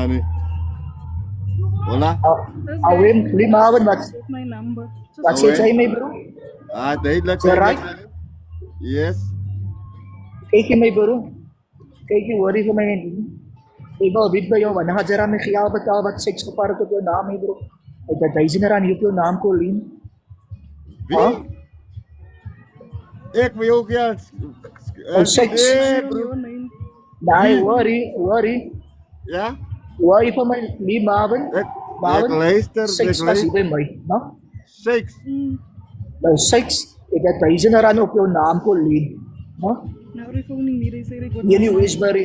Ani. Wala? Awim, limawan, That's my number. Just what's it say, may bro? Dahil lang Sir, right? Yes. Kaya may bro. Kaya worry ko may hindi. Iba, bid ba yung wala jara में खियाल बताओ but sex को पार को नाम है ब्रो इधर दाइजी ने रानी को नाम को लीन हाँ एक भी हो गया sex. your name. नहीं worry या worry for my limawan एक luister sex na si may no six the sex इधर दाइजी ने रानी को नाम को लीन no Now phoning me, they say they got anyways bari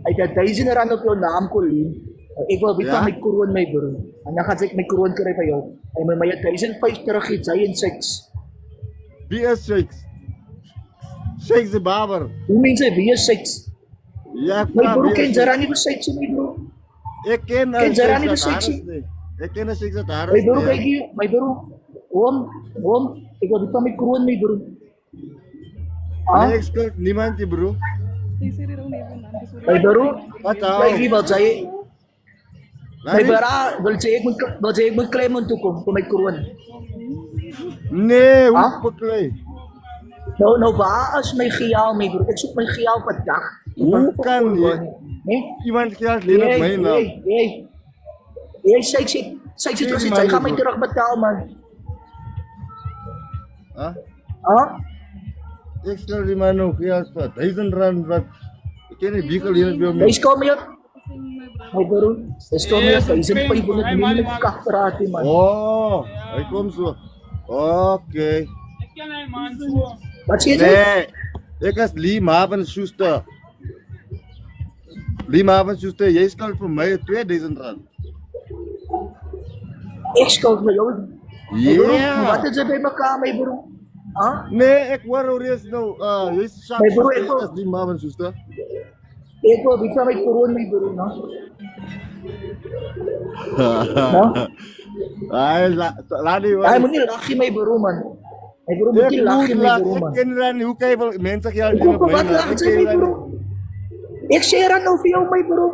इधर दाइजी ने रानी को नाम को लीन एक बार बिता may kuruan may bro nakajek may kuruan kare pa yo ay may mayat daइजी five pero kitsayin sex BS6 Sheikh the Barber who means a BS6 या may bro ken jarani ko sex may bro एक केन Ken jarani ko sexy. एक केन six at Harris may bro kay gi may bro om ikaw di pa may kuruan may bro ah next ko niman ti bro They say they don't even understand. may bro Ataw may gi ba jay may bara balje mo claim mo to kung may kuruan ne Ah? upaklay no ba as may khiyaw may bro it's may khiyaw padak Bukan, eh iman kaya linak may na sexy kasi jay ka may tirak ba tao man ah ah extra limano kaya pa doesn't run but kini bikal yun biyo guys ko may may bro guys ko may isip pa ibon at hindi nagkakarati man oh ay komso okay what's it ne ekas limavan schuster limavan schuster jy skal vir my 2000 rand Ex-code mo yun? yeah Bakit sabi makamay bro? Ha? ne ek war ories nou jy sak May bro, ito. ekas limavan schuster Eko, bisa may turuan may bro, no? No? ay ladi Ay, mo nilaki may bro man. May bro, mo nilaki may bro man. Kenran hukay mensa kaya Eko, bakit laki sa may bro? Ex-share no fiyaw may bro.